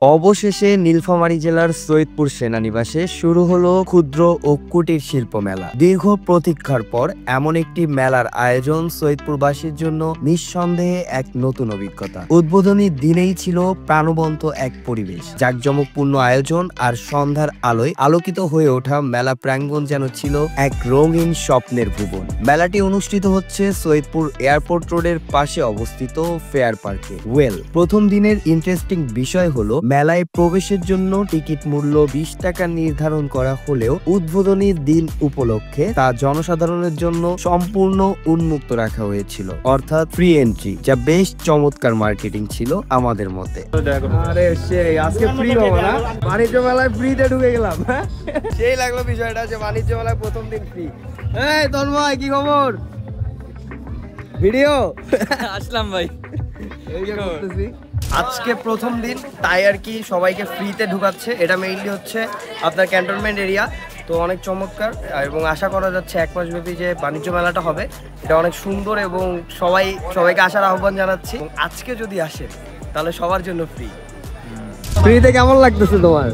অবশেষে নীলফামারী জেলার সৈয়দপুর সেনানিবাসে শুরু হলো ক্ষুদ্র ও কুটির শিল্প মেলা। দীর্ঘ প্রতীক্ষার পর এমন একটি মেলার আয়োজন সৈয়দপুরবাসীর জন্য নিঃসন্দেহে এক নতুন অভিজ্ঞতা। উদ্বোধনী দিনেই ছিল প্রাণবন্ত এক পরিবেশ, জাঁকজমকপূর্ণ আয়োজন আর সন্ধ্যার আলোয় আলোকিত হয়ে ওঠা মেলা প্রাঙ্গণ যেন ছিল এক রঙিন স্বপ্নের ভুবন। মেলাটি অনুষ্ঠিত হচ্ছে সৈয়দপুর এয়ারপোর্ট রোডের পাশে অবস্থিত ফেয়ার পার্কে। প্রথম দিনের ইন্টারেস্টিং বিষয় হলো মেলায় প্রবেশের জন্য টিকিট মূল্য 20 টাকা নির্ধারণ করা হলেও উদ্বোধনী দিন উপলক্ষে তা জনসাধারণের জন্য সম্পূর্ণ উন্মুক্ত রাখা হয়েছিল, অর্থাৎ ফ্রি এন্ট্রি, যা বেশ চমৎকার মার্কেটিং ছিল আমাদের মতে। আরে সেই আজকে ফ্রি হবে না, বাণিজ্য মেলায় ফ্রিতে ঢুকে গেলাম। সেই লাগলো বিষয়টা যে বাণিজ্য মেলায় প্রথম দিন ফ্রি। এই তন্ময়, কি খবর? ভিডিও আসলাম ভাই, এই যে করতেছি। আজকে প্রথম দিন, তাই আর কি সবাইকে ফ্রিতে ঢুকাচ্ছে। এটা মেইনলি হচ্ছে আপনার ক্যান্টনমেন্ট এরিয়া, তো অনেক চমৎকার এবং আশা করা যাচ্ছে 1 মাস ব্যাপী যে বাণিজ্য মেলাটা হবে এটা অনেক সুন্দর এবং সবাইকে আসার আহ্বান জানাচ্ছি। আজকে যদি আসেন তাহলে সবার জন্য ফ্রি। ফ্রিতে কেমন লাগতেছে তোমার?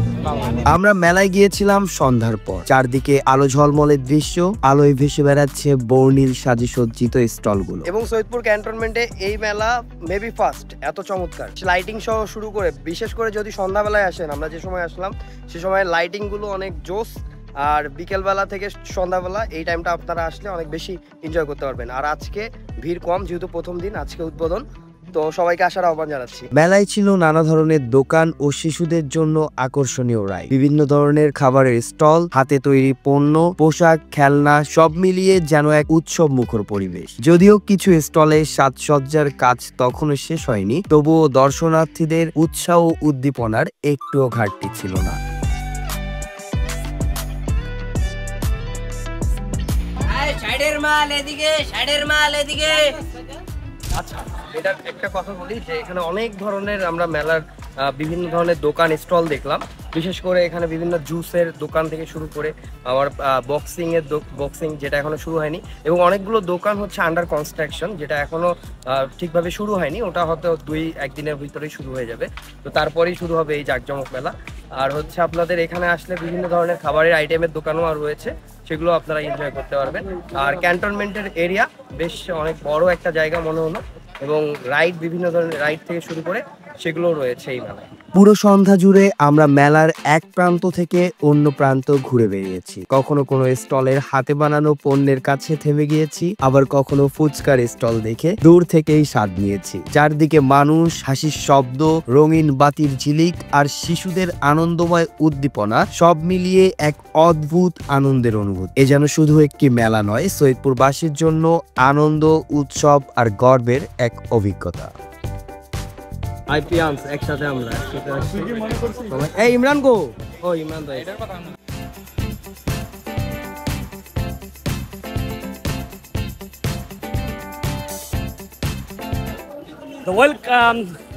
আমরা মেলায় গিয়েছিলাম সন্ধ্যার পর। চারদিকে আলো ঝলমলের দৃশ্য, আলোয় ভেসে বেড়াচ্ছে বর্ণিল সাজে সজ্জিত স্টলগুলো। এবং সৈয়দপুর ক্যান্টনমেন্টে এই মেলা মেবি ফার্স্ট, এত চমৎকার লাইটিং সহ শুরু করে, বিশেষ করে যদি সন্ধ্যাবেলায় আসেন, আমরা যে সময় আসলাম সে সময় লাইটিং গুলো অনেক জোস। আর বিকেলবেলা থেকে সন্ধ্যাবেলা এই টাইমটা আপনারা আসলে অনেক বেশি এনজয় করতে পারবেন। আর আজকে ভিড় কম, যেহেতু প্রথম দিন, আজকে উদ্বোধন, তো সবাইকে আসার আহ্বান জানাচ্ছি। মেলায় ছিল নানা ধরনের দোকান ও শিশুদের জন্য আকর্ষণীয় রাইড, বিভিন্ন ধরনের খাবারের স্টল, হাতে তৈরি পণ্য, পোশাক, খেলনা, সব মিলিয়ে যেন এক উৎসব মুখর পরিবেশ। যদিও কিছু স্টলে সাজসজ্জার কাজ তখনও শেষ হয়নি, তবুও দর্শনার্থীদের উৎসাহ ও উদ্দীপনার একটুও ঘাটতি ছিল না। আচ্ছা, এটা একটা কথা বলি যে এখানে অনেক ধরনের আমরা মেলার বিভিন্ন ধরনের দোকান স্টল দেখলাম। বিশেষ করে এখানে বিভিন্ন জুসের দোকান থেকে শুরু করে আমার বক্সিং যেটা এখনো শুরু হয়নি, এবং অনেকগুলো দোকান হচ্ছে আন্ডার কনস্ট্রাকশন, যেটা এখনো ঠিকভাবে শুরু হয়নি। ওটা হয়তো 2-1 দিনের ভিতরেই শুরু হয়ে যাবে, তো তারপরেই শুরু হবে এই জাঁকজমক মেলা। আর হচ্ছে আপনাদের এখানে আসলে বিভিন্ন ধরনের খাবারের আইটেমের দোকানও আর রয়েছে, সেগুলো আপনারা এনজয় করতে পারবেন। আর ক্যান্টনমেন্টের এরিয়া বেশ অনেক বড় একটা জায়গা মনে হলো, এবং রাইড, বিভিন্ন ধরনের রাইড থেকে শুরু করে সেগুলো রয়েছে এই মেলায়। পুরো সন্ধ্যা জুড়ে আমরা মেলার এক প্রান্ত থেকে অন্য প্রান্ত ঘুরে বেরিয়েছি। কখনো কোনো স্টলের হাতে বানানো পণ্যের কাছে থেমে গিয়েছি, আবার কখনো ফুচকার স্টল দেখে দূর থেকেই স্বাদ নিয়েছি। চারদিকে মানুষ, হাসির শব্দ, রঙিন বাতির ঝিলিক আর শিশুদের আনন্দময় উদ্দীপনা, সব মিলিয়ে এক অদ্ভুত আনন্দের অনুভূতি। এ যেন শুধু একটি মেলা নয়, সৈয়দপুরবাসীর জন্য আনন্দ, উৎসব আর গর্বের এক অভিজ্ঞতা। একসাথে আমরা এই ইমরান গো, ও ইমরান ভাই,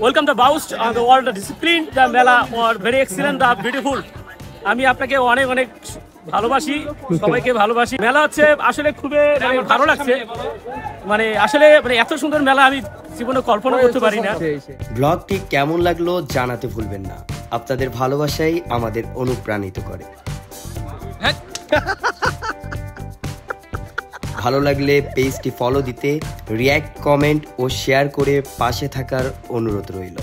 welcome the Baust on the world discipline. The Mela was very excellent, beautiful. আমি আপনাকে অনেক অনেক ভালোবাসি, সবাইকে ভালোবাসি। মেলা হচ্ছে আসলে খুবই ভালো লাগছে, আসলে এত সুন্দর মেলা আমি জীবনে কল্পনা করতে পারি না। ব্লগটি কেমন লাগলো জানাতে ভুলবেন না, আপনাদের ভালোবাসাই আমাদের অনুপ্রাণিত করে। ভালো লাগলে পেজটি ফলো দিতে, রিয়্যাক্ট, কমেন্ট ও শেয়ার করে পাশে থাকার অনুরোধ রইল।